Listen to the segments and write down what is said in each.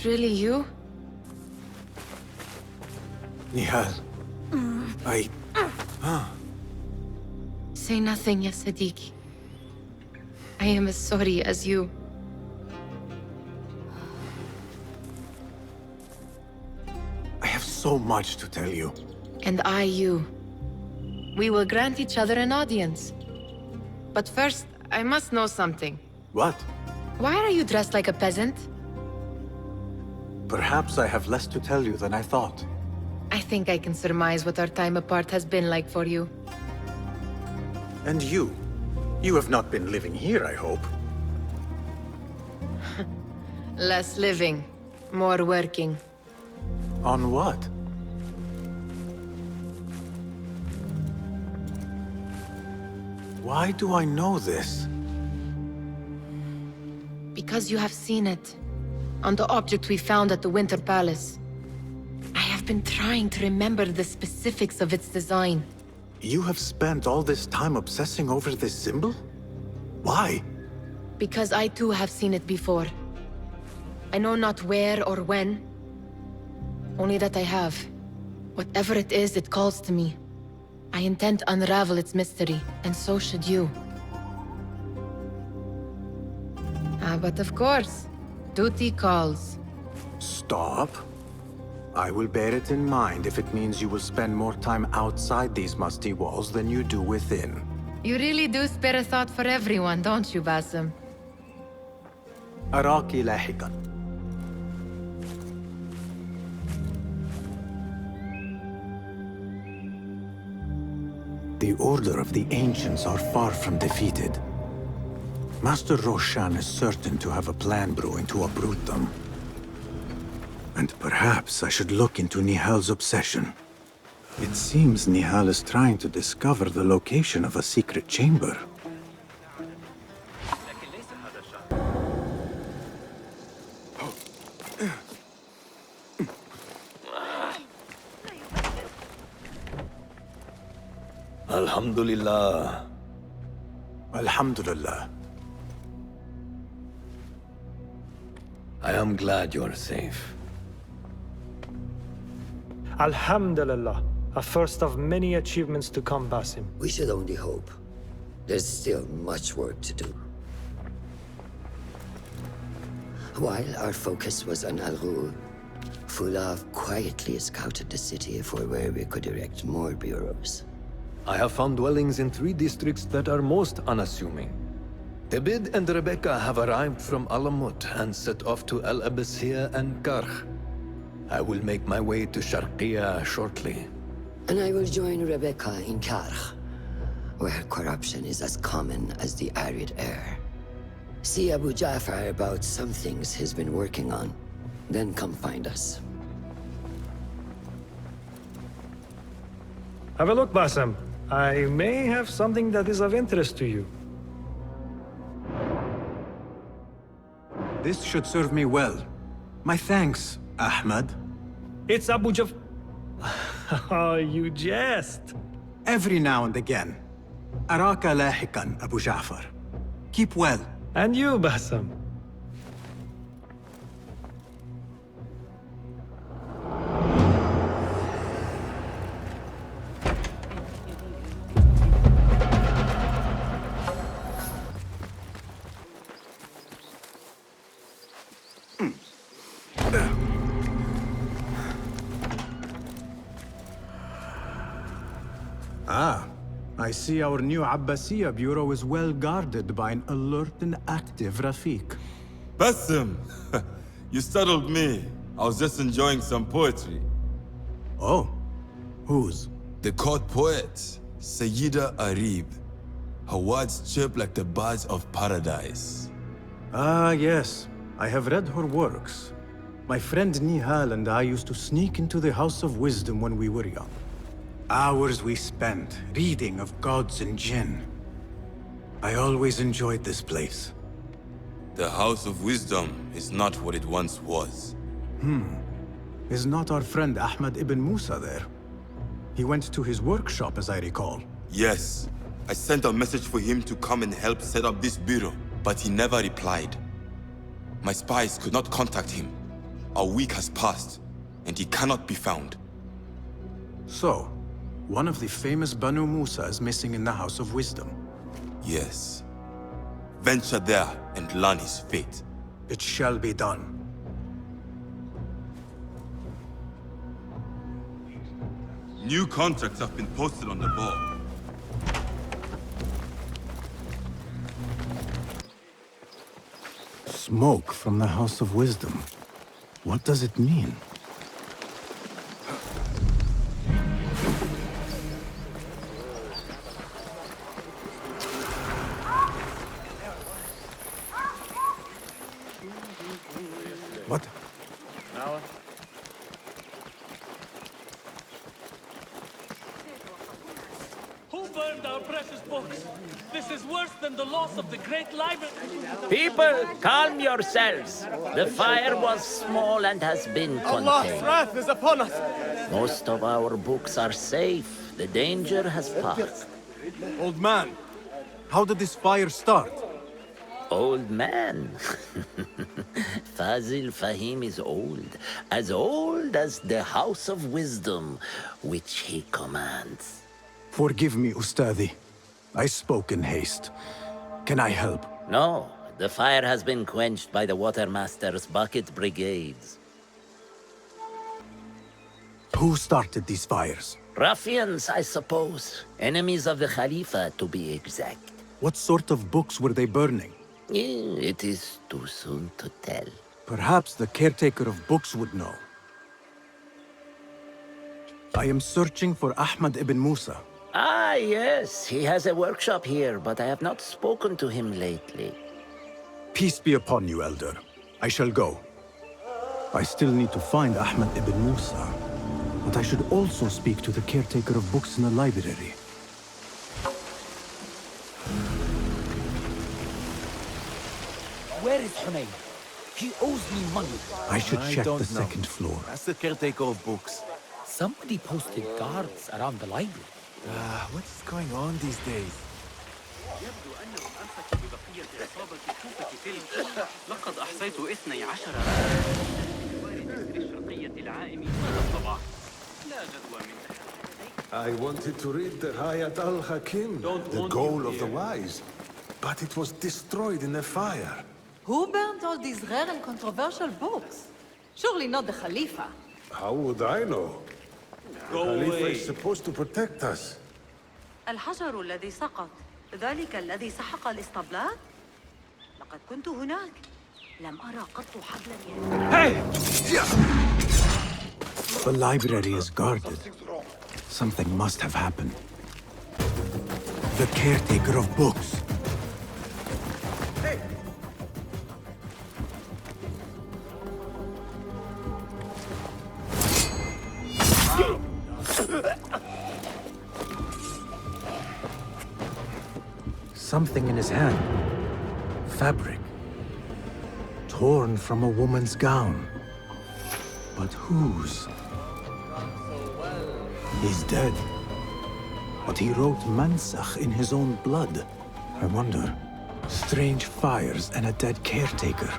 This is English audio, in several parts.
this really you? Nihal. Say nothing, ya Sadiq. I am as sorry as you. I have so much to tell you. And I you. We will grant each other an audience. But first, I must know something. What? Why are you dressed like a peasant? Perhaps I have less to tell you than I thought. I think I can surmise what our time apart has been like for you. And you? You have not been living here, I hope. Less living, more working. On what? Why do I know this? Because you have seen it. On the object we found at the Winter Palace. I have been trying to remember the specifics of its design. You have spent all this time obsessing over this symbol? Why? Because I too have seen it before. I know not where or when. Only that I have. Whatever it is, it calls to me. I intend to unravel its mystery, and so should you. But of course, duty calls. Stop. I will bear it in mind if it means you will spend more time outside these musty walls than you do within. You really do spare a thought for everyone, don't you, Basim? أراك لاحقاً. The Order of the Ancients are far from defeated. Master Roshan is certain to have a plan brewing to uproot them. And perhaps I should look into Nihal's obsession. It seems Nihal is trying to discover the location of a secret chamber. Alhamdulillah. Alhamdulillah. I am glad you're safe. Alhamdulillah. A first of many achievements to come, Basim. We should only hope. There's still much work to do. While our focus was on Al-Ghul, Fulav quietly scouted the city for where we could erect more bureaus. I have found dwellings in 3 districts that are most unassuming. Tebid and Rebecca have arrived from Alamut and set off to El Abyssiya and Karh. I will make my way to Sharqiya shortly. And I will join Rebecca in Karh, where corruption is as common as the arid air. See Abu Ja'far about some things he's been working on, then come find us. Have a look, Basim. I may have something that is of interest to you. This should serve me well. My thanks, Ahmad. It's Abu Jaf... Oh, you jest. Every now and again. Araka lahikan, Abu Ja'far. Keep well. And you, Basim. I see our new Abbasiya bureau is well guarded by an alert and active Rafiq. Basim! You startled me. I was just enjoying some poetry. Oh? Whose? The court poet, Sayyida Arib. Her words chirp like the birds of paradise. Ah, yes. I have read her works. My friend Nihal and I used to sneak into the House of Wisdom when we were young. Hours we spent reading of gods and jinn. I always enjoyed this place. The House of Wisdom is not what it once was. Is not our friend Ahmad ibn Musa there? He went to his workshop, as I recall. Yes. I sent a message for him to come and help set up this bureau, but he never replied. My spies could not contact him. A week has passed, and he cannot be found. So, one of the famous Banu Musa is missing in the House of Wisdom. Yes. Venture there and learn his fate. It shall be done. New contracts have been posted on the board. Smoke from the House of Wisdom. What does it mean? What? Who burned our precious books? This is worse than the loss of the great library. People, calm yourselves. The fire was small and has been contained. wrath is upon us. Most of our books are safe. The danger has passed. Old man, how did this fire start? Old man. Fazil Fahim is old as the House of Wisdom, which he commands. Forgive me, Ustadi. I spoke in haste. Can I help? No, the fire has been quenched by the Watermaster's bucket brigades. Who started these fires? Ruffians, I suppose. Enemies of the Khalifa, to be exact. What sort of books were they burning? It is too soon to tell. Perhaps the caretaker of books would know. I am searching for Ahmad ibn Musa. Ah, yes, he has a workshop here, but I have not spoken to him lately. Peace be upon you, Elder. I shall go. I still need to find Ahmad ibn Musa, but I should also speak to the caretaker of books in the library. Where is Hunayn? He owes me money. I should check the second floor. That's the caretaker of books. Somebody posted guards around the library. What's going on these days? لقد أحصيت 12 I wanted to read the Hayat al-Hakim, the goal of the wise, but it was destroyed in a fire. Who burned all these rare and controversial books? Surely not the Khalifa. How would I know? The Khalifa is supposed to protect us. الحجر الذي سقط ذلك الذي سحق الإسطبلات؟ لقد كنت هناك لم أرى قط حبلا The library is guarded. Something must have happened. The caretaker of books. Something in his hand. Fabric. Torn from a woman's gown. But whose? He's dead. But he wrote Mansakh in his own blood. I wonder. Strange fires and a dead caretaker.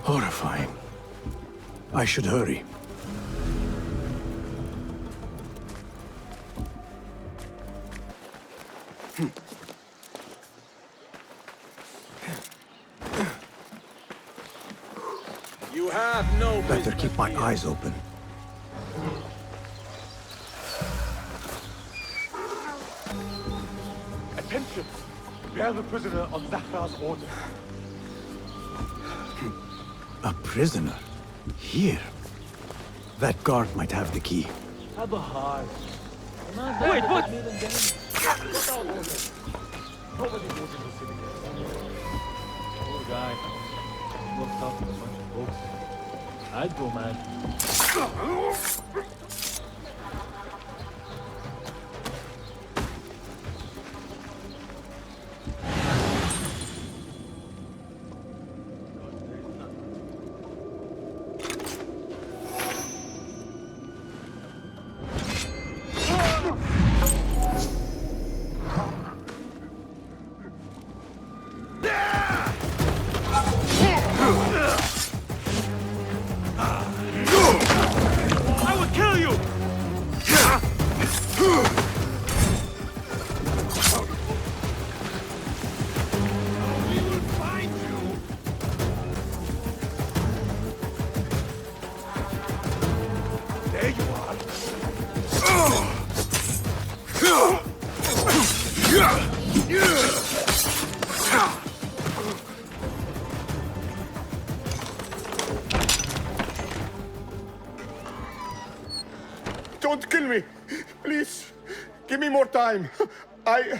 Horrifying. I should hurry. You have no Better keep my eyes open. Attention! Bear the prisoner on Zafar's order. A prisoner? Here? That guard might have the key. Have a heart. Wait, what? Nobody goes in the city. Poor guy. Looked up with a bunch of books. I'd go mad. There you are. Don't kill me. Please, give me more time. I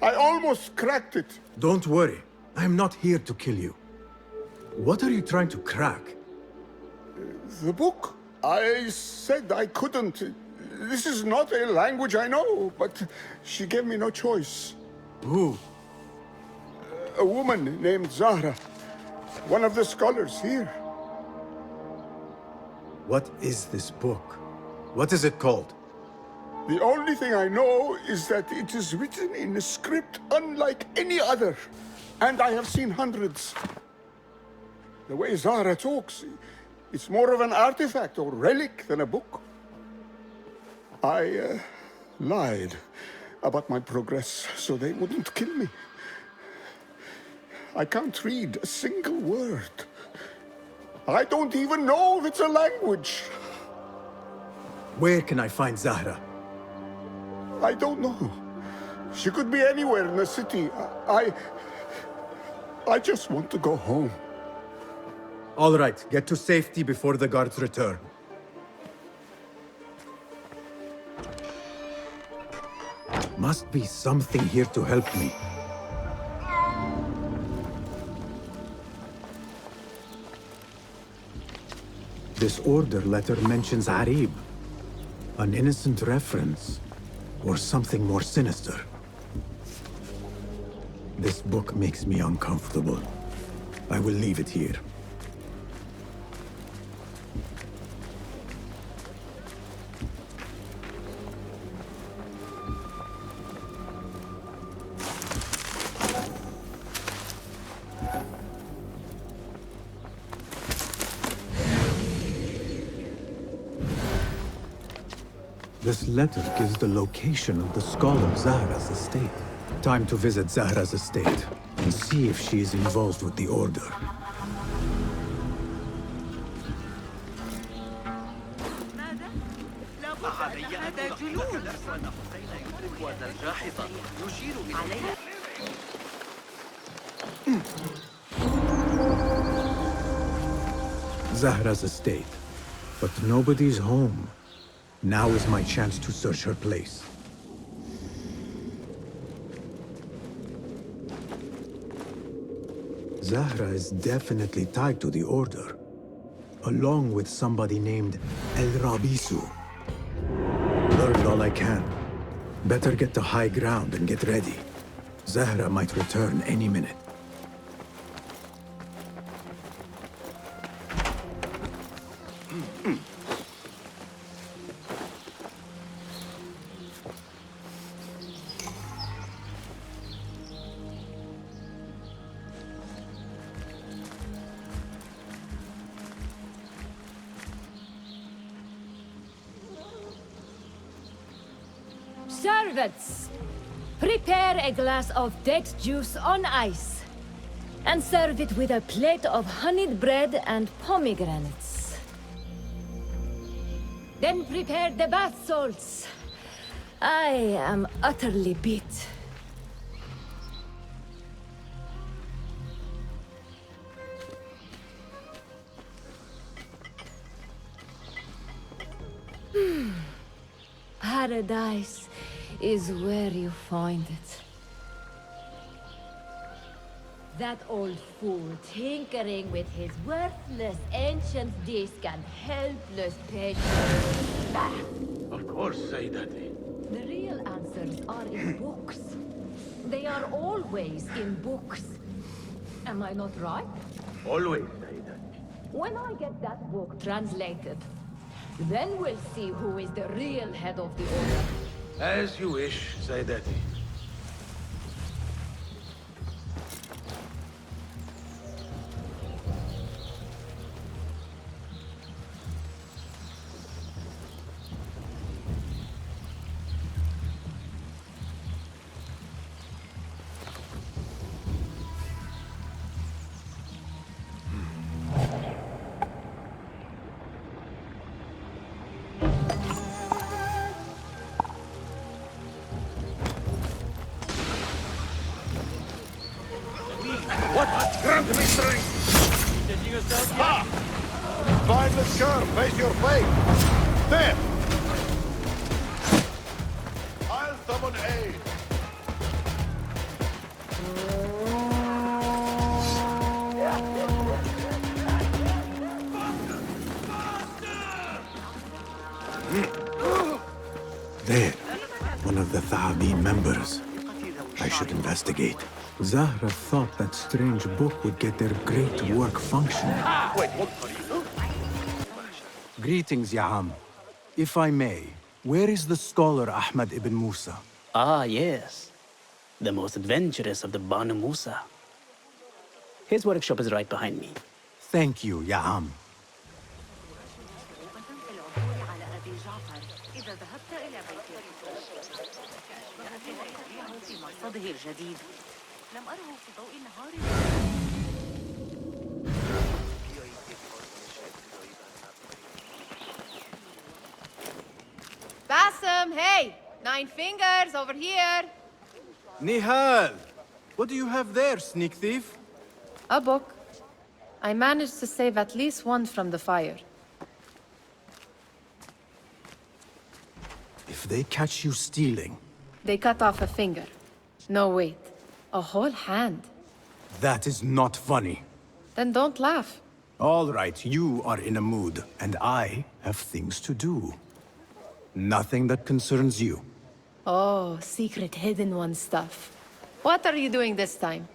almost cracked it. Don't worry. I'm not here to kill you. What are you trying to crack? The book. I said I couldn't. This is not a language I know, but she gave me no choice. Who? A woman named Zahra. One of the scholars here. What is this book? What is it called? The only thing I know is that it is written in a script unlike any other. And I have seen hundreds. The way Zahra talks, it's more of an artifact or relic than a book. I lied about my progress so they wouldn't kill me. I can't read a single word. I don't even know if it's a language. Where can I find Zahra? I don't know. She could be anywhere in the city. I just want to go home. All right, get to safety before the guards return. Must be something here to help me. This order letter mentions Arib. An innocent reference, or something more sinister. This book makes me uncomfortable. I will leave it here. This letter gives the location of the scholar Zahra's estate. Time to visit Zahra's estate and see if she is involved with the order. Zahra's estate, but nobody's home. Now is my chance to search her place. Zahra is definitely tied to the Order, along with somebody named El Rabisu. Learned all I can. Better get to high ground and get ready. Zahra might return any minute. Servants, prepare a glass of date juice on ice, and serve it with a plate of honeyed bread and pomegranates. Then prepare the bath salts. I am utterly beat. Paradise is where you find it. That old fool tinkering with his worthless ancient disc and helpless patience. Of course, Sayyidati. The real answers are in books. They are always in books. Am I not right? Always, Sayyidati. When I get that book translated, then we'll see who is the real head of the order. As you wish, Sayyidati. What? Grant me strength! Ha! Find the curve, face your fate! There! I'll summon aid! There, one of the Thabi members. I should investigate. Zahra thought that strange book would get their great work functioning. Wait, what are you? Greetings, Ya'am. If I may, where is the scholar Ahmad ibn Musa? Ah, yes. The most adventurous of the Banu Musa. His workshop is right behind me. Thank you, Ya'am. Basim, hey! 9 fingers, over here! Nihal! What do you have there, sneak thief? A book. I managed to save at least one from the fire. If they catch you stealing, They cut off a finger. No, wait. A whole hand. that is not funny. Then don't laugh. All right, you are in a mood, and I have things to do. Nothing that concerns you. Oh, secret hidden one stuff. What are you doing this time?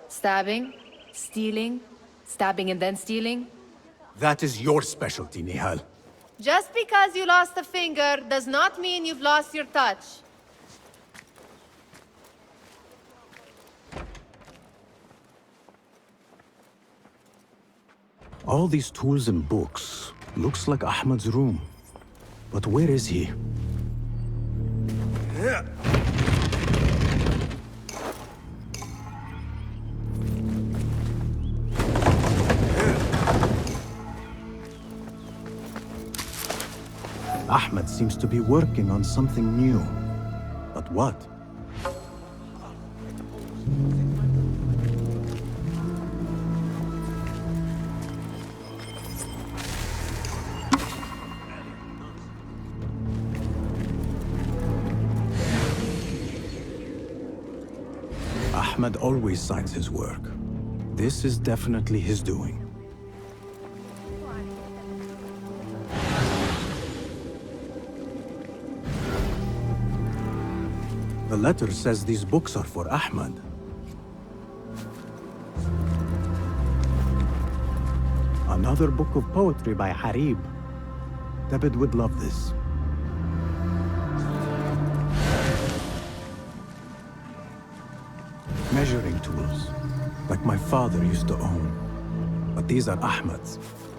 Stabbing? Stealing? Stabbing and then stealing? That is your specialty, Nihal. Just because you lost a finger does not mean you've lost your touch. All these tools and books looks like Ahmad's room. But where is he? Ahmed seems to be working on something new. But what? Ahmed always signs his work. This is definitely his doing. The letter says these books are for Ahmed. Another book of poetry by Harib. David would love this. Measuring tools, like my father used to own. But these are Ahmed's.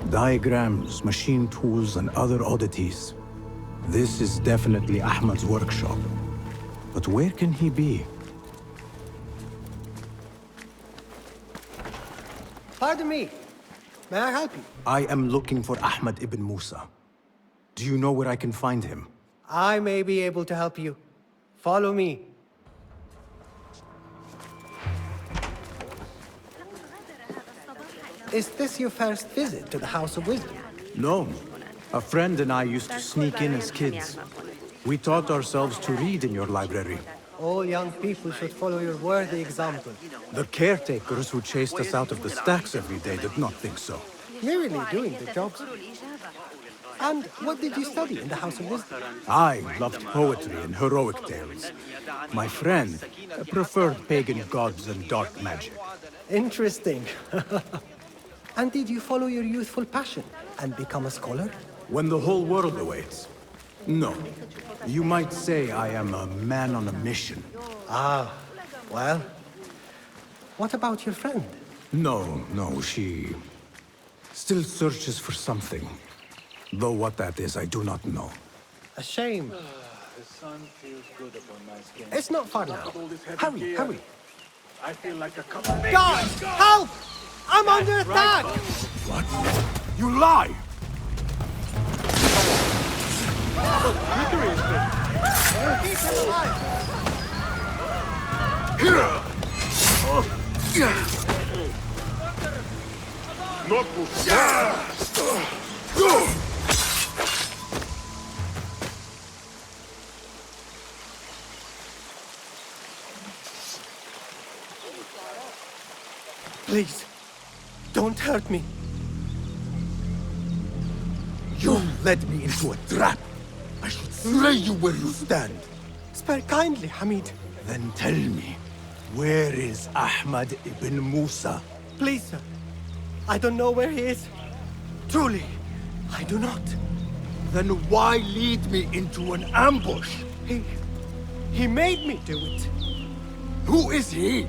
Diagrams, machine tools, and other oddities. This is definitely Ahmed's workshop. But where can he be? Pardon me. May I help you? I am looking for Ahmed ibn Musa. Do you know where I can find him? I may be able to help you. Follow me. Is this your first visit to the House of Wisdom? No. A friend and I used to sneak in as kids. We taught ourselves to read in your library. All young people should follow your worthy example. The caretakers who chased us out of the stacks every day did not think so. Merely doing the jobs. And what did you study in the House of Wisdom? I loved poetry and heroic tales. My friend preferred pagan gods and dark magic. Interesting. And did you follow your youthful passion and become a scholar? When the whole world awaits. No. You might say I am a man on a mission. Ah, well. What about your friend? No, she still searches for something. Though what that is, I do not know. A shame. The sun feels good upon my skin. It's not far now. Hurry, hurry. I feel like a cup of Guys, help! I'm under attack! What? You lie! Trickery is good. Keep him alive! Please, don't hurt me. You led me into a trap. I should slay you where you stand. Spare kindly, Hamid. Then tell me, where is Ahmad ibn Musa? Please, sir. I don't know where he is. Truly, I do not. Then why lead me into an ambush? He made me do it. Who is he?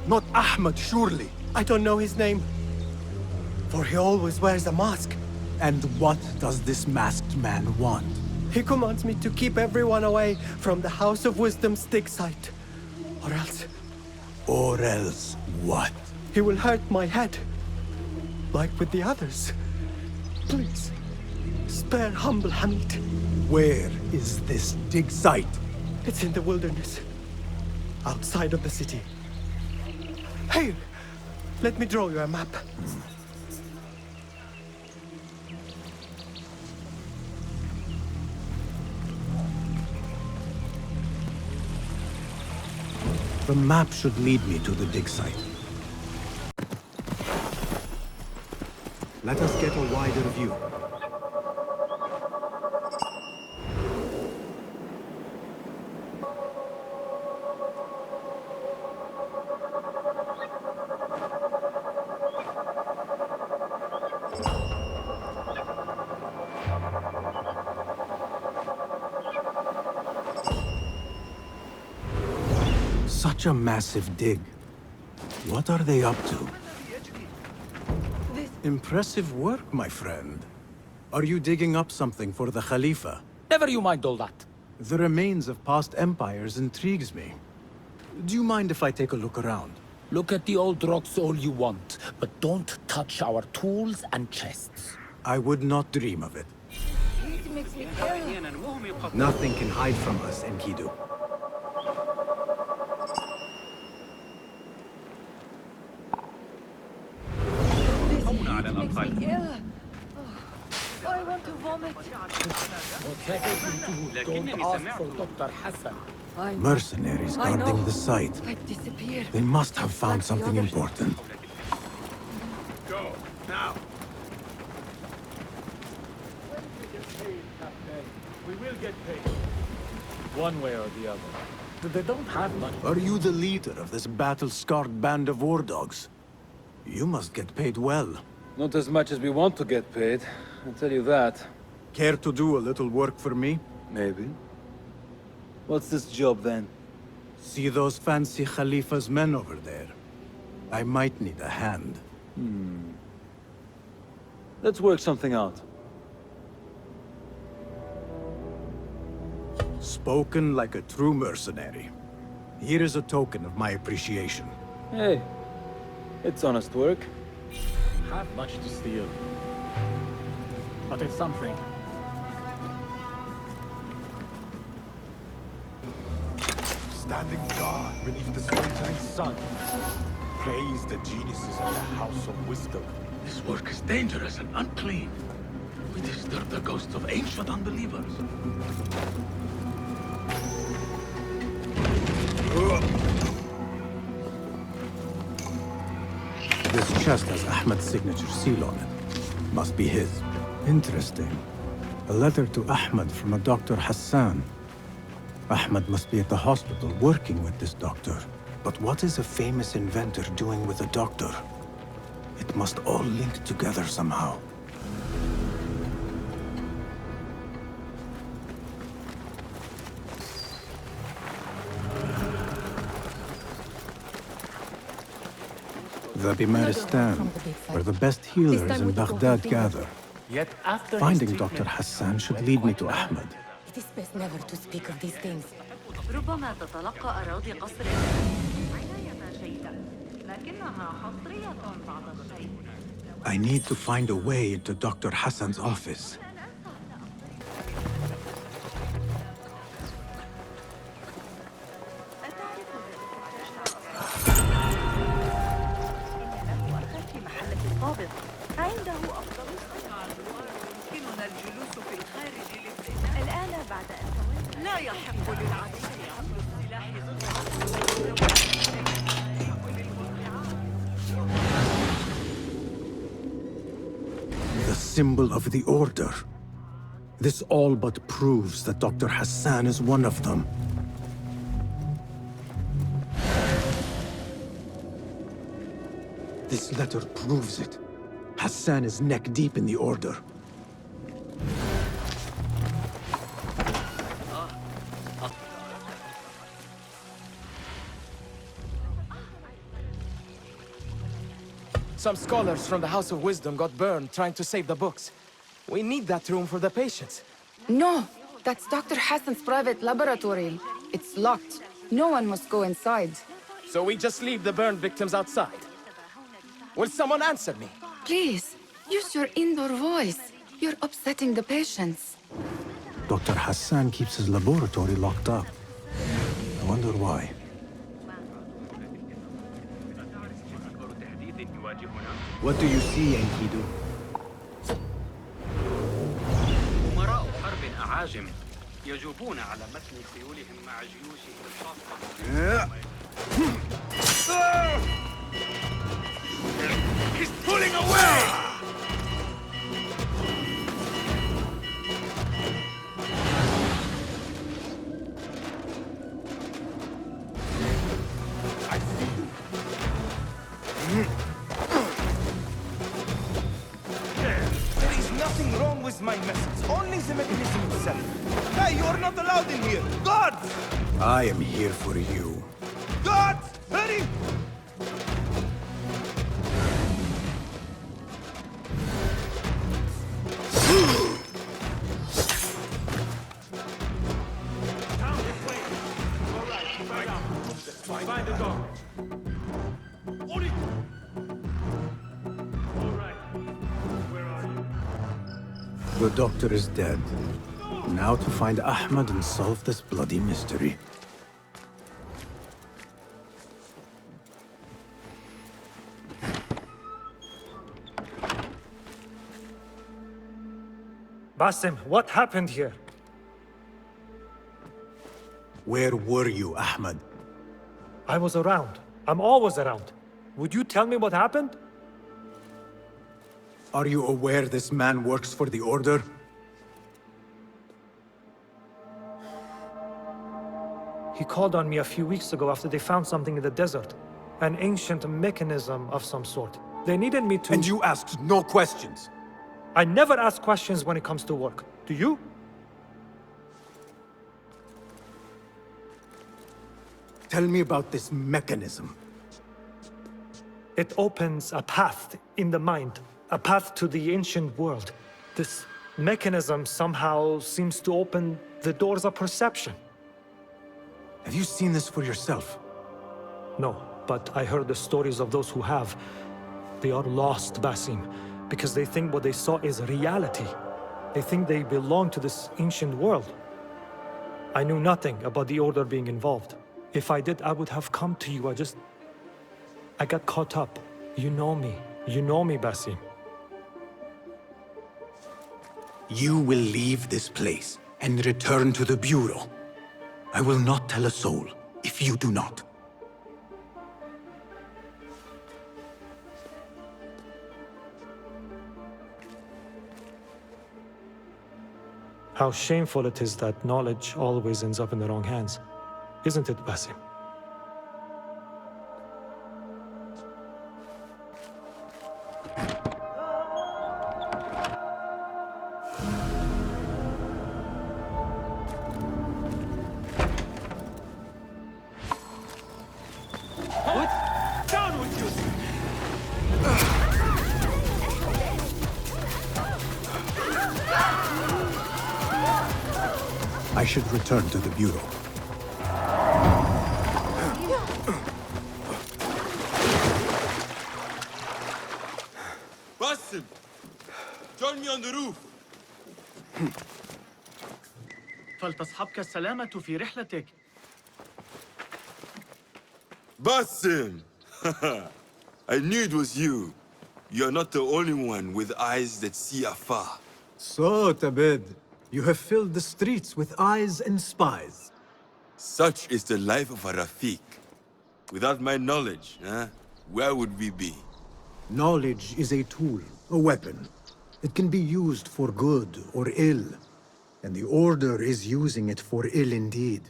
Not Ahmad, surely. I don't know his name. For he always wears a mask. And what does this masked man want? He commands me to keep everyone away from the House of Wisdom's dig site. Or else... Or else what? He will hurt my head. Like with the others. Please, spare humble Hamid. Where is this dig site? It's in the wilderness. Outside of the city. Here, let me draw you a map. The map should lead me to the dig site. Let us get a wider view. Such a massive dig. What are they up to? Impressive work, my friend. Are you digging up something for the Khalifa? Never you mind all that. The remains of past empires intrigues me. Do you mind if I take a look around? Look at the old rocks all you want, but don't touch our tools and chests. I would not dream of it. It makes me ill. Nothing can hide from us, Enkidu. It makes me ill. Oh, I want to vomit. Don't ask for Dr. Hassan. Mercenaries guarding the site. I disappear. They must have found something important. Go, now. We will get paid. One way or the other. They don't have money. Are you the leader of this battle-scarred band of war dogs? You must get paid well. Not as much as we want to get paid, I'll tell you that. Care to do a little work for me? Maybe. What's this job then? See those fancy Khalifa's men over there? I might need a hand. Let's work something out. Spoken like a true mercenary. Here is a token of my appreciation. Hey, it's honest work. Have much to steal. But it's something. Standing guard beneath the springtime sun. Praise the geniuses of the House of Wisdom. This work is dangerous and unclean. We disturb the ghosts of ancient unbelievers. This chest has Ahmad's signature seal on it. Must be his. Interesting. A letter to Ahmad from a Dr. Hassan. Ahmad must be at the hospital working with this doctor. But what is a famous inventor doing with a doctor? It must all link together somehow. The Bimaristan, where the best healers in Baghdad gather. Yet after Finding Dr. Hassan should lead me to Ahmad. It is best never to speak of these things. ربما تتلقى أراضي قصر عناية جيدة، لكنها حصرية بعض الشيء. I need to find a way into Dr. Hassan's office. The symbol of the Order. This all but proves that Dr. Hassan is one of them. This letter proves it. Hassan is neck deep in the Order. Some scholars from the House of Wisdom got burned trying to save the books. We need that room for the patients. No, that's Dr. Hassan's private laboratory. It's locked. No one must go inside. So we just leave the burned victims outside. Will someone answer me? Please, use your indoor voice. You're upsetting the patients. Dr. Hassan keeps his laboratory locked up. I wonder why. What do you see, Enkidu? أمراء حرب أعاجم يجوبون على متن خيولهم مع جيوشهم الخاصة. He's pulling away! I see you. There is nothing wrong with my message, only the mechanism itself. Hey, you are not allowed in here! Guards! I am here for you. Guards! Hurry! Find the door. Ori! The doctor is dead. Now to find Ahmed and solve this bloody mystery. Basim, what happened here? Where were you, Ahmed? I was around. I'm always around. Would you tell me what happened? Are you aware this man works for the Order? He called on me a few weeks ago after they found something in the desert. An ancient mechanism of some sort. They needed me to... And you asked no questions? I never ask questions when it comes to work. Do you? Tell me about this mechanism. It opens a path in the mind. A path to the ancient world. This mechanism somehow seems to open the doors of perception. Have you seen this for yourself? No, but I heard the stories of those who have. They are lost, Basim, because they think what they saw is reality. They think they belong to this ancient world. I knew nothing about the Order being involved. If I did, I would have come to you. I got caught up. You know me. You know me, Basim. You will leave this place and return to the Bureau. I will not tell a soul if you do not. How shameful it is that knowledge always ends up in the wrong hands. Isn't it, Basim? Down with you! I should return to the Bureau. Basim! Join me on the roof! فلتصحبك السلامة في رحلتك. Basim! I knew it was you. You're not the only one with eyes that see afar. So, Tabid, you have filled the streets with eyes and spies. Such is the life of a Rafiq. Without my knowledge, where would we be? Knowledge is a tool, a weapon. It can be used for good or ill, and the Order is using it for ill indeed.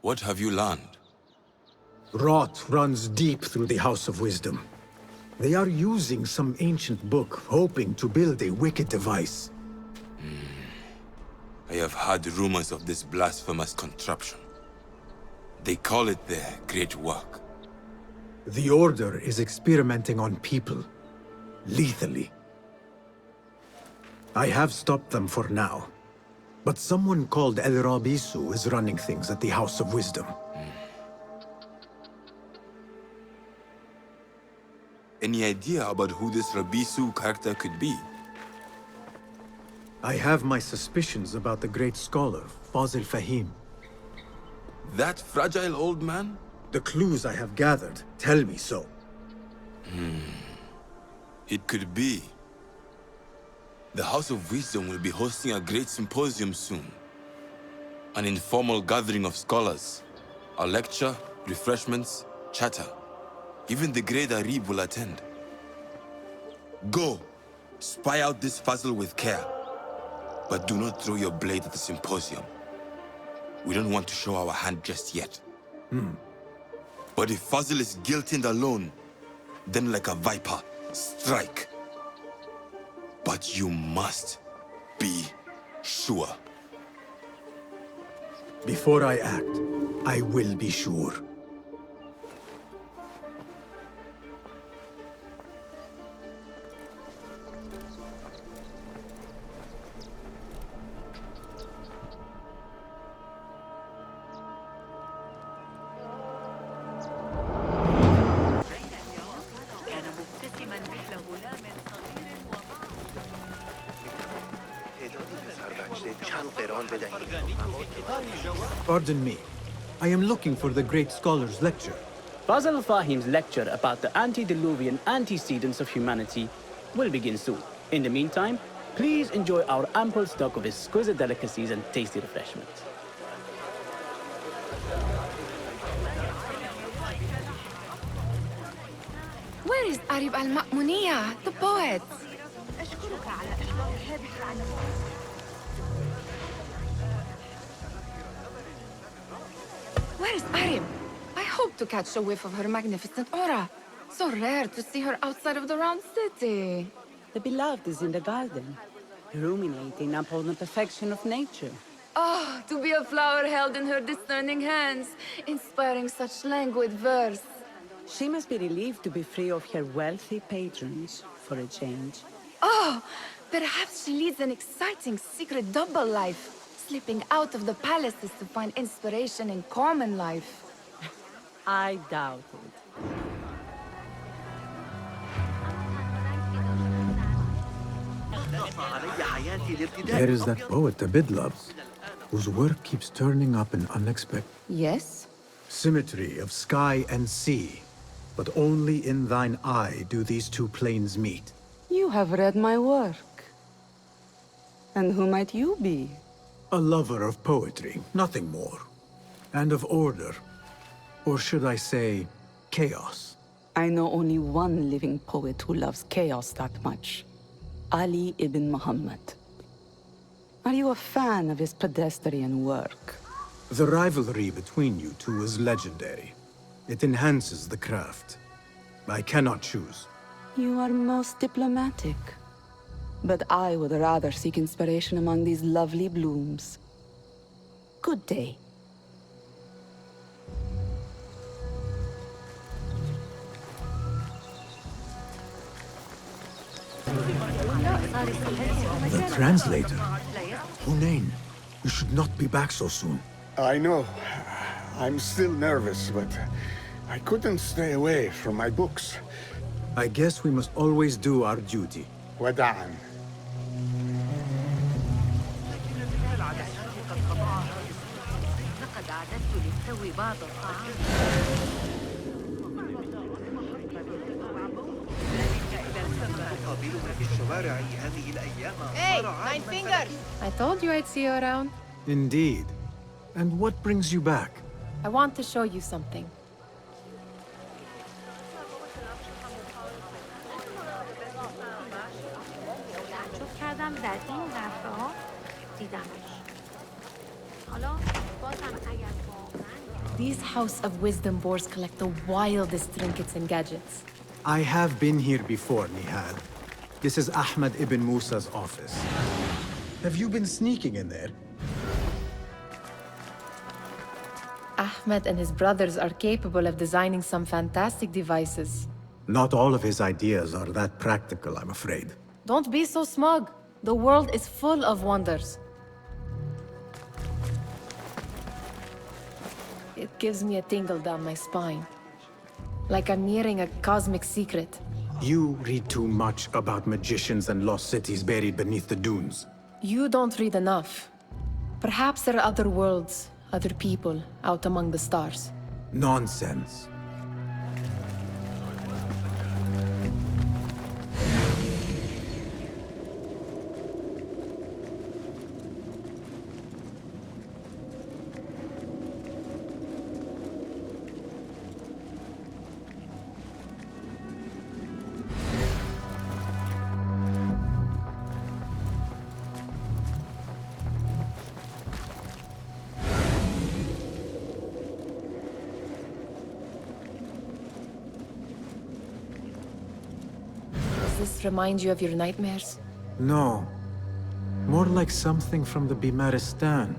What have you learned? Rot runs deep through the House of Wisdom. They are using some ancient book, hoping to build a wicked device. I have heard rumors of this blasphemous contraption. They call it their great work. The Order is experimenting on people, lethally. I have stopped them for now, but someone called El Rabisu is running things at the House of Wisdom. Any idea about who this Rabisu character could be? I have my suspicions about the great scholar, Fazil Fahim. That fragile old man? The clues I have gathered tell me so. It could be. The House of Wisdom will be hosting a great symposium soon. An informal gathering of scholars. A lecture, refreshments, chatter. Even the great Arib will attend. Go! Spy out this puzzle with care. But do not throw your blade at the symposium. We don't want to show our hand just yet. But if Fazil is guilty and alone, then like a viper, strike. But you must be sure. Before I act, I will be sure. Pardon me. I am looking for the great scholar's lecture. Fazl Fahim's lecture about the antediluvian antecedents of humanity will begin soon. In the meantime, please enjoy our ample stock of exquisite delicacies and tasty refreshments. Where is Arib al-Ma'muniya, the poet? Where is Arib? I hope to catch a whiff of her magnificent aura. So rare to see her outside of the round city. The beloved is in the garden, ruminating upon the perfection of nature. Oh, to be a flower held in her discerning hands, inspiring such languid verse. She must be relieved to be free of her wealthy patrons, for a change. Oh, perhaps she leads an exciting secret double life, slipping out of the palaces to find inspiration in common life. I doubt it. There is that poet Abid loves, whose work keeps turning up in unexpected. Yes? Symmetry of sky and sea, but only in thine eye do these two planes meet. You have read my work. And who might you be? A lover of poetry, nothing more. And of order. Or should I say, chaos. I know only one living poet who loves chaos that much. Ali ibn Muhammad. Are you a fan of his pedestrian work? The rivalry between you two is legendary. It enhances the craft. I cannot choose. You are most diplomatic. But I would rather seek inspiration among these lovely blooms. Good day. The translator? Hunain, you should not be back so soon. I know. I'm still nervous, but I couldn't stay away from my books. I guess we must always do our duty. وداعاً. لقد أعددت للتو بعض الطعام. Hey, Nine Fingers! I told you I'd see you around. Indeed. And what brings you back? I want to show you something. These House of Wisdom boars collect the wildest trinkets and gadgets. I have been here before, Nihal. This is Ahmed ibn Musa's office. Have you been sneaking in there? Ahmed and his brothers are capable of designing some fantastic devices. Not all of his ideas are that practical, I'm afraid. Don't be so smug. The world is full of wonders. It gives me a tingle down my spine. Like I'm nearing a cosmic secret. You read too much about magicians and lost cities buried beneath the dunes. You don't read enough. Perhaps there are other worlds, other people, out among the stars. Nonsense. Does this remind you of your nightmares? No. More like something from the Bimaristan.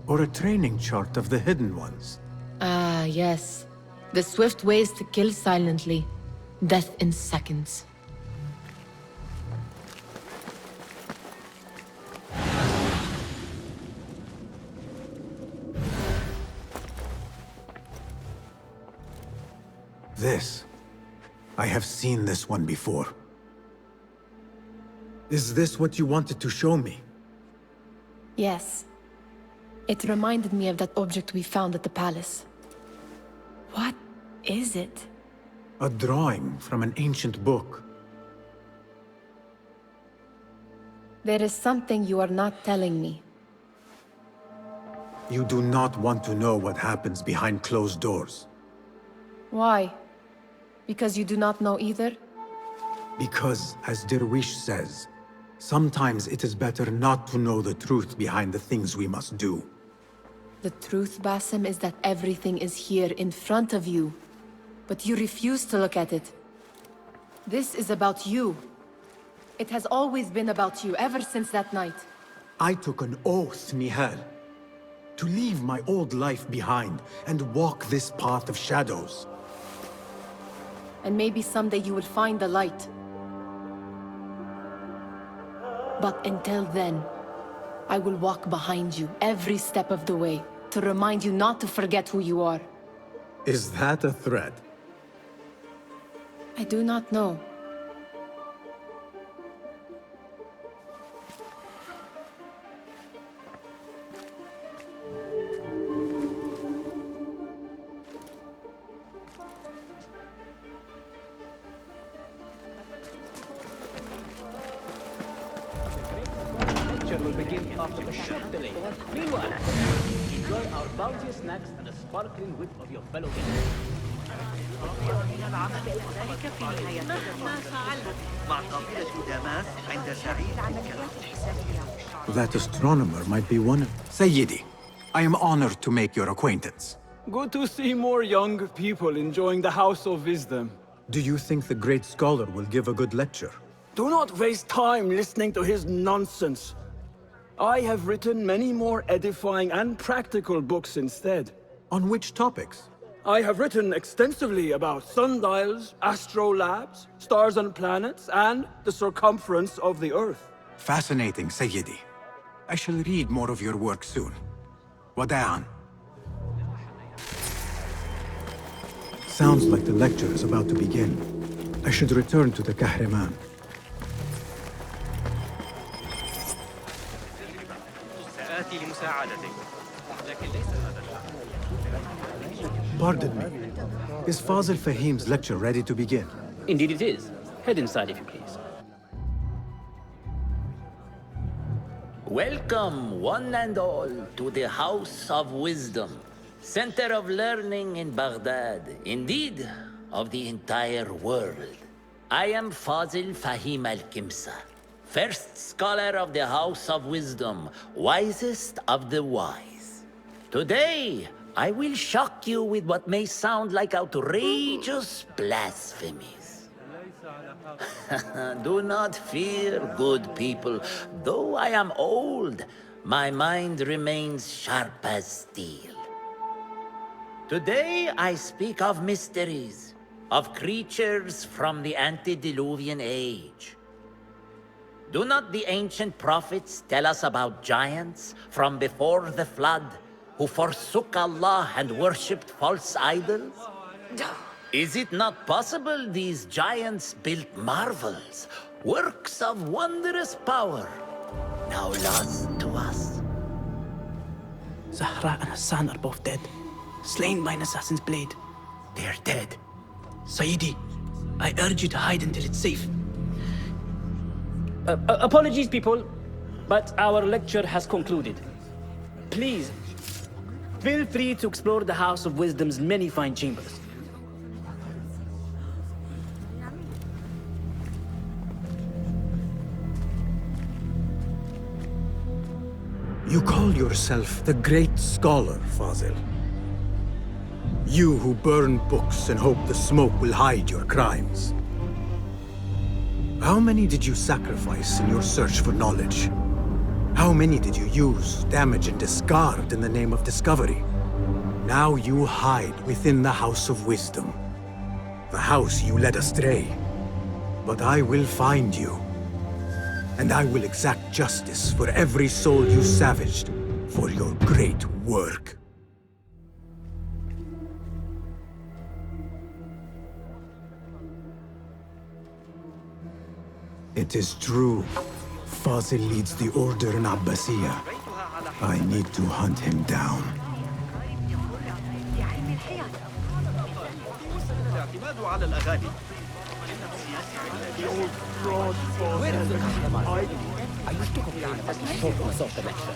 Or a training chart of the Hidden Ones. Ah, yes. The swift ways to kill silently. Death in seconds. This. I have seen this one before. Is this what you wanted to show me? Yes. It reminded me of that object we found at the palace. What is it? A drawing from an ancient book. There is something you are not telling me. You do not want to know what happens behind closed doors. Why? Because you do not know either? Because, as Derwish says, sometimes it is better not to know the truth behind the things we must do. The truth, Basim, is that everything is here in front of you. But you refuse to look at it. This is about you. It has always been about you, ever since that night. I took an oath, Nihal, to leave my old life behind and walk this path of shadows. And maybe someday you will find the light. But until then, I will walk behind you every step of the way to remind you not to forget who you are. Is that a threat? I do not know. Will begin after a short delay. Meanwhile, enjoy our bounteous snacks and the sparkling wit of your fellow guests. That astronomer might be one of... Sayyidi, I am honored to make your acquaintance. Good to see more young people enjoying the House of Wisdom. Do you think the great scholar will give a good lecture? Do not waste time listening to his nonsense. I have written many more edifying and practical books instead. On which topics? I have written extensively about sundials, astrolabes, stars and planets, and the circumference of the Earth. Fascinating, Sayyidi. I shall read more of your work soon. Wada'an. Sounds like the lecture is about to begin. I should return to the Kahraman. Pardon me. Is Fazil Fahim's lecture ready to begin? Indeed it is. Head inside if you please. Welcome, one and all, to the House of Wisdom, center of learning in Baghdad, indeed, of the entire world. I am Fazil Fahim al-Kimsa, first scholar of the House of Wisdom, wisest of the wise. Today, I will shock you with what may sound like outrageous blasphemies. Do not fear, good people. Though I am old, my mind remains sharp as steel. Today I speak of mysteries, of creatures from the antediluvian age. Do not the ancient prophets tell us about giants from before the flood who forsook Allah and worshipped false idols? Is it not possible these giants built marvels, works of wondrous power, now lost to us? Zahra and Hassan are both dead, slain by an assassin's blade. They're dead. Saidi, I urge you to hide until it's safe. Apologies, people, but our lecture has concluded. Please, feel free to explore the House of Wisdom's many fine chambers. You call yourself the great scholar, Fazil. You who burn books and hope the smoke will hide your crimes. How many did you sacrifice in your search for knowledge? How many did you use, damage, and discard in the name of discovery? Now you hide within the House of Wisdom. The house you led astray. But I will find you. And I will exact justice for every soul you savaged for your great work. It is true. Fazil leads the order in Abbasiyah. I need to hunt him down. The old fraud. Where is the customer? I used to complain about the shortness of the lecture.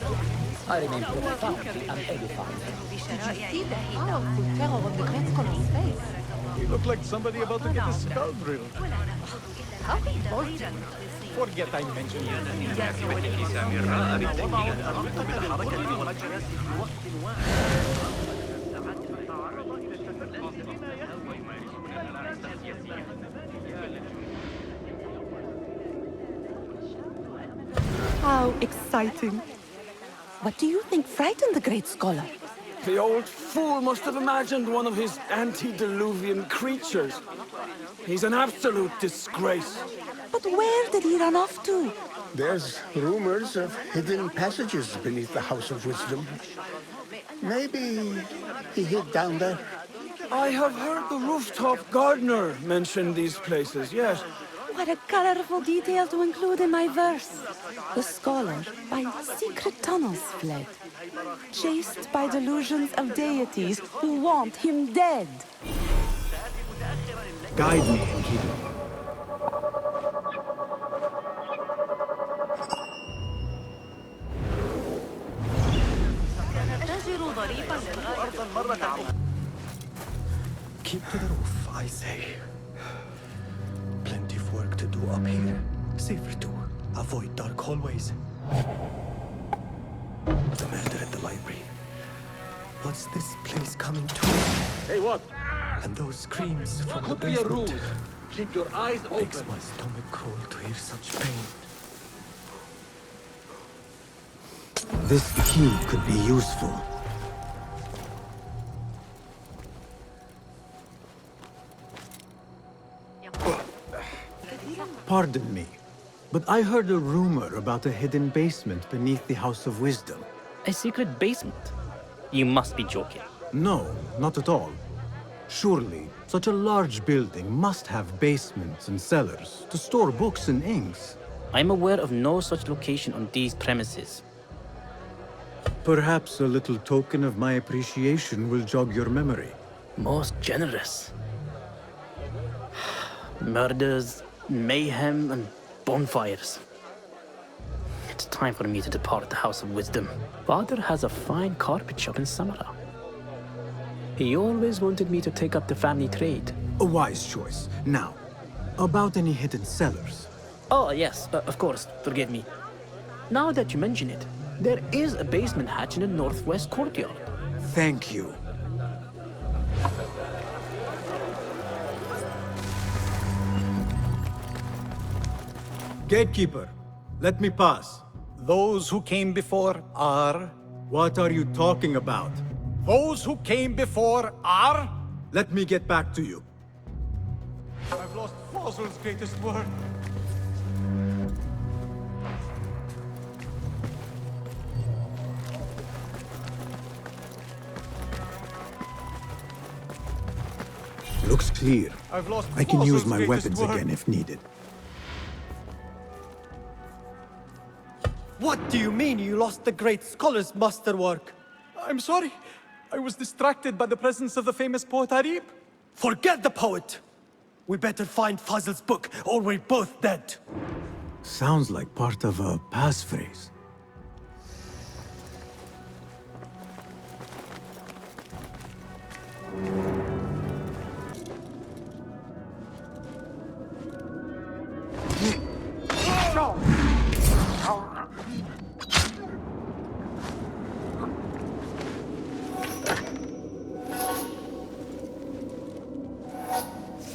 I remain profoundly unedified. Did you see the powerful terror of the great scholar's face? He looked like somebody about to get his skull drilled. How important. Forget I mentioned How exciting. What do you think frightened the great scholar? The old fool must have imagined one of his antediluvian creatures. He's an absolute disgrace. But where did he run off to? There's rumors of hidden passages beneath the House of Wisdom. Maybe he hid down there. I have heard the rooftop gardener mention these places, yes. What a colorful detail to include in my verse. The scholar by secret tunnels fled, chased by delusions of deities who want him dead. Guide me, Enkidu. Keep to the roof, I say. Plenty of work to do up here. Safer too. Avoid dark hallways. The murder at the library. What's this place coming to? Hey, what? And those screams from the Could be a basement. ruse. Keep your eyes open. Makes my stomach crawl to hear such pain. This key could be useful. Pardon me, but I heard a rumor about a hidden basement beneath the House of Wisdom. A secret basement? You must be joking. No, not at all. Surely, such a large building must have basements and cellars to store books and inks. I'm aware of no such location on these premises. Perhaps a little token of my appreciation will jog your memory. Most generous. Murders, mayhem, and bonfires. It's time for me to depart the House of Wisdom. Father has a fine carpet shop in Samara. He always wanted me to take up the family trade. A wise choice. Now, about any hidden cellars? Oh, yes, of course, forgive me. Now that you mention it, there is a basement hatch in the northwest courtyard. Thank you. Gatekeeper, let me pass. Those who came before are... What are you talking about? Those who came before are... Let me get back to you. I've lost Fossil's greatest word. Looks clear. I've lost I can use Fossil's my greatest weapons word. again if needed. What do you mean you lost the great scholar's masterwork? I'm sorry. I was distracted by the presence of the famous poet Arib. Forget the poet! We better find Fazl's book, or we're both dead. Sounds like part of a passphrase.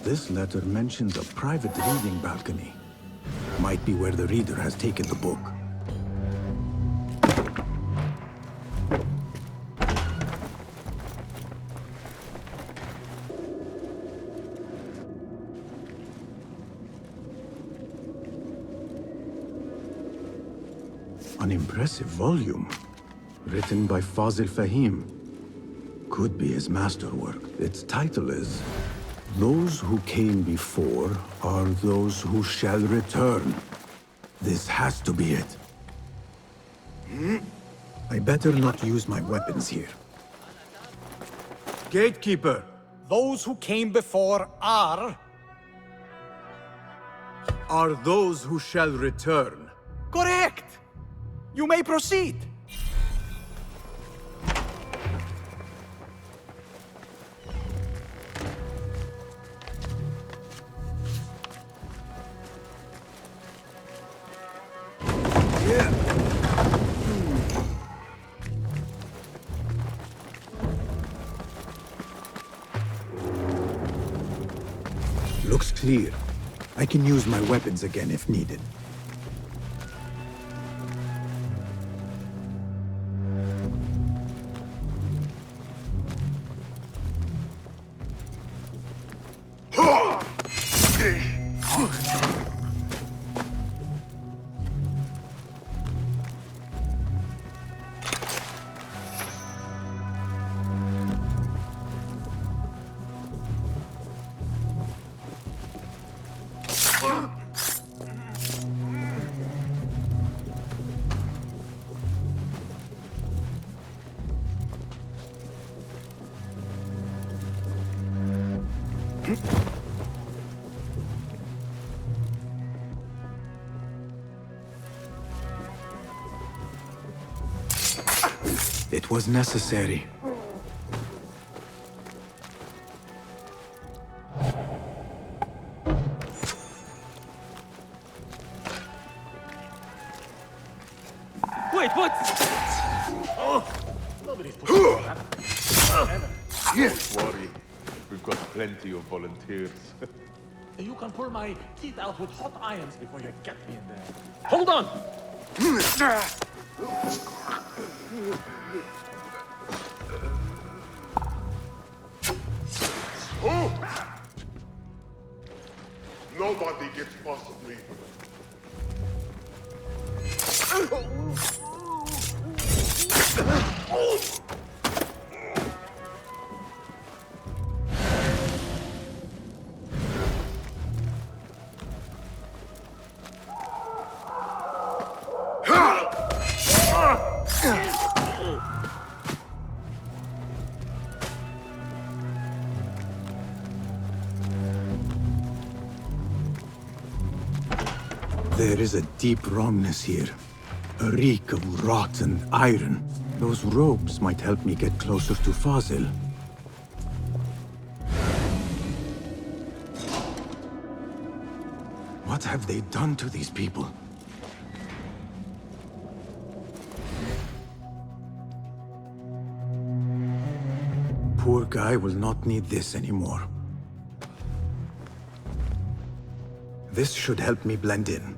This letter mentions a private reading balcony. Might be where the reader has taken the book. An impressive volume, written by Fazil Fahim. Could be his masterwork. Its title is Those Who Came Before Are Those Who Shall Return. This has to be it. I better not use my weapons here. Gatekeeper, those who came before are those who shall return. correct. You may proceed. Looks clear. I can use my weapons again if needed. It was necessary. Wait, what? Oh! Nobody's put Don't worry. We've got plenty of volunteers. You can pull my teeth out with hot irons before you get me in there. Hold on! Nobody gets past me. There is a deep wrongness here. A reek of rotten iron. Those ropes might help me get closer to Fazil. What have they done to these people? Poor guy will not need this anymore. This should help me blend in.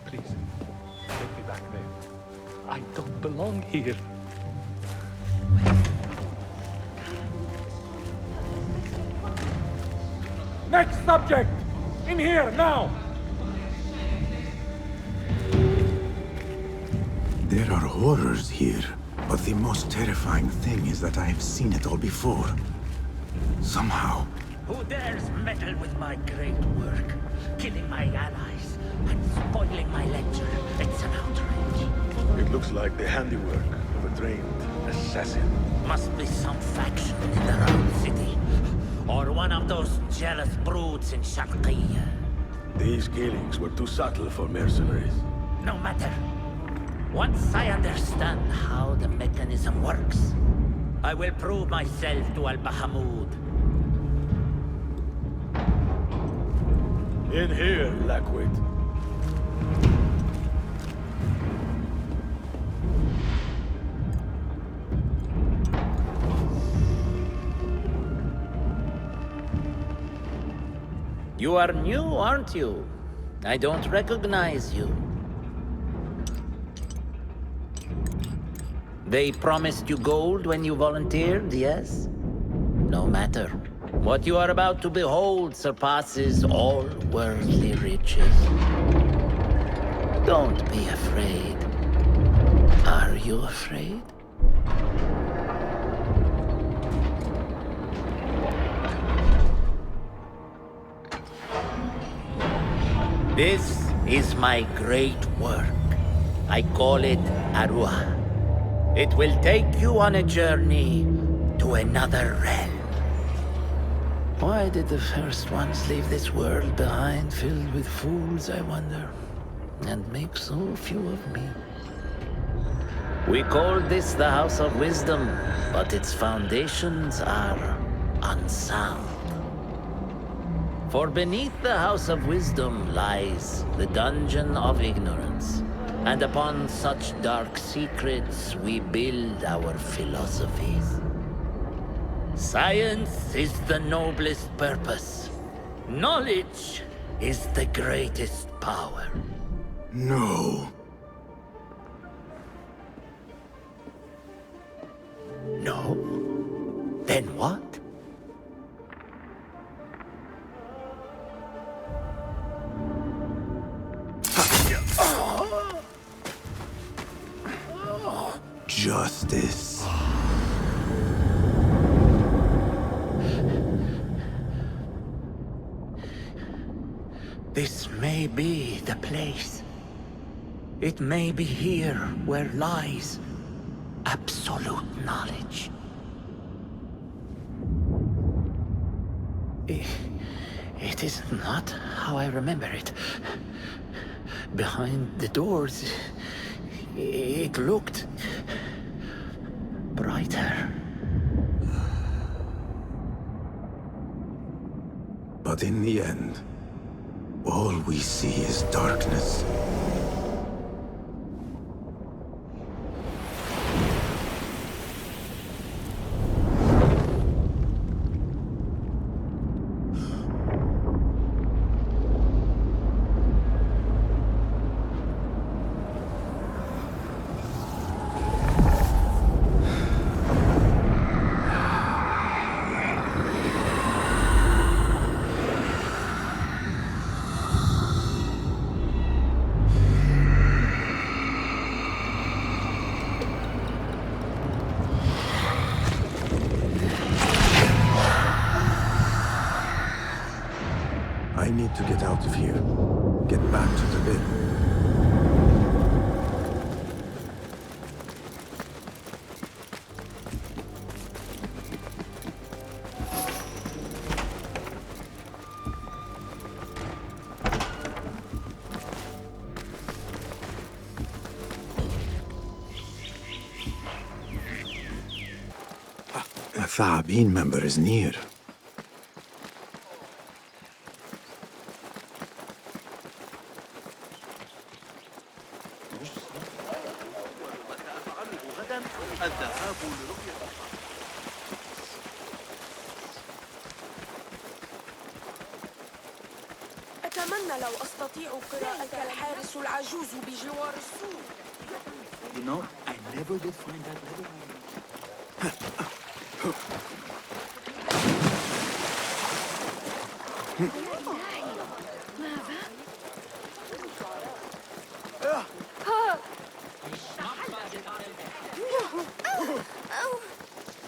Please, take me back there. I don't belong here. Next subject! In here, now! There are horrors here, but the most terrifying thing is that I have seen it all before. Somehow. Who dares meddle with my great work? Killing my allies and spoiling my lecture. It's an outrage. It looks like the handiwork of a trained assassin. Must be some faction in the Round City. Or one of those jealous broods in Sharqiyya. These killings were too subtle for mercenaries. No matter. Once I understand how the mechanism works, I will prove myself to Al-Bahamud. In here, Lackwit. You are new, aren't you? I don't recognize you. They promised you gold when you volunteered, yes? No matter. What you are about to behold surpasses all worldly riches. Don't be afraid. Are you afraid? This is my great work. I call it Arua. It will take you on a journey to another realm. Why did the first ones leave this world behind, filled with fools, I wonder, and make so few of me? We call this the House of Wisdom, but its foundations are unsound. For beneath the House of Wisdom lies the Dungeon of Ignorance, and upon such dark secrets we build our philosophies. Science is the noblest purpose. Knowledge is the greatest power. No. No? Then what? Justice. This may be the place. It may be here where lies absolute knowledge. It is not how I remember it. Behind the doors, it looked brighter. But in the end, all we see is darkness. I need to get out of here. Get back to the bin. Tha'abin member is near. أتمنى لو أستطيع قراءة الحارس العجوز بجوار السور. You know, I never did find that letter.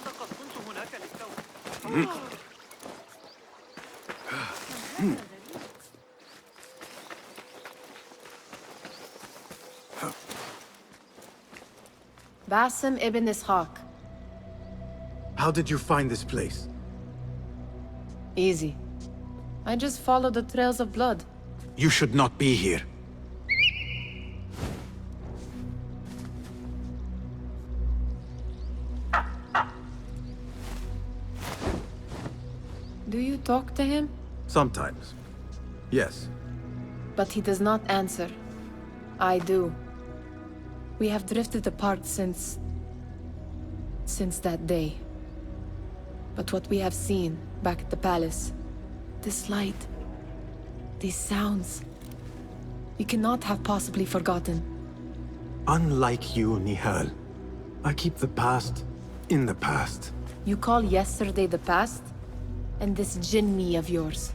لقد كنت هناك للتو. Basim ibn Ishaq. How did you find this place? Easy. I just followed the trails of blood. You should not be here. Do you talk to him? Sometimes. Yes. But he does not answer. I do. We have drifted apart since that day. But what we have seen back at the palace, this light, these sounds, we cannot have possibly forgotten. Unlike you, Nihal, I keep the past in the past. You call yesterday the past? And this jinni of yours,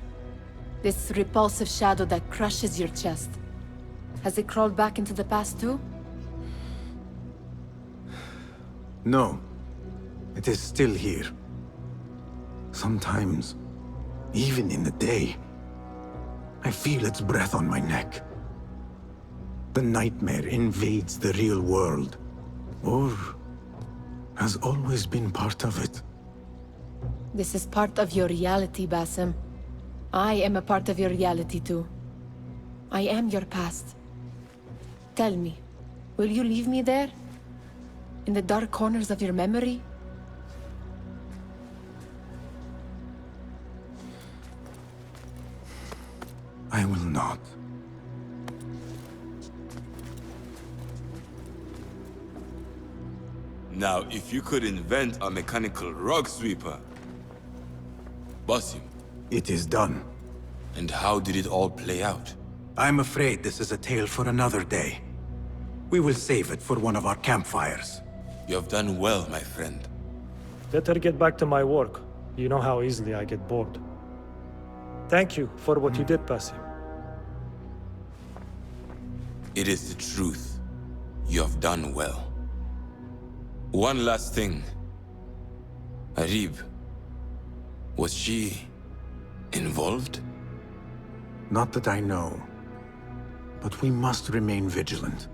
this repulsive shadow that crushes your chest, has it crawled back into the past too? No. It is still here. Sometimes, even in the day, I feel its breath on my neck. The nightmare invades the real world, or has always been part of it. This is part of your reality, Basim. I am a part of your reality too. I am your past. Tell me, will you leave me there? In the dark corners of your memory? I will not. Now, if you could invent a mechanical rug sweeper... Basim. It is done. And how did it all play out? I'm afraid this is a tale for another day. We will save it for one of our campfires. You have done well, my friend. Let her get back to my work. You know how easily I get bored. Thank you for what you did, Basim. It is the truth. You have done well. One last thing. Arib. Was she... involved? Not that I know. But we must remain vigilant.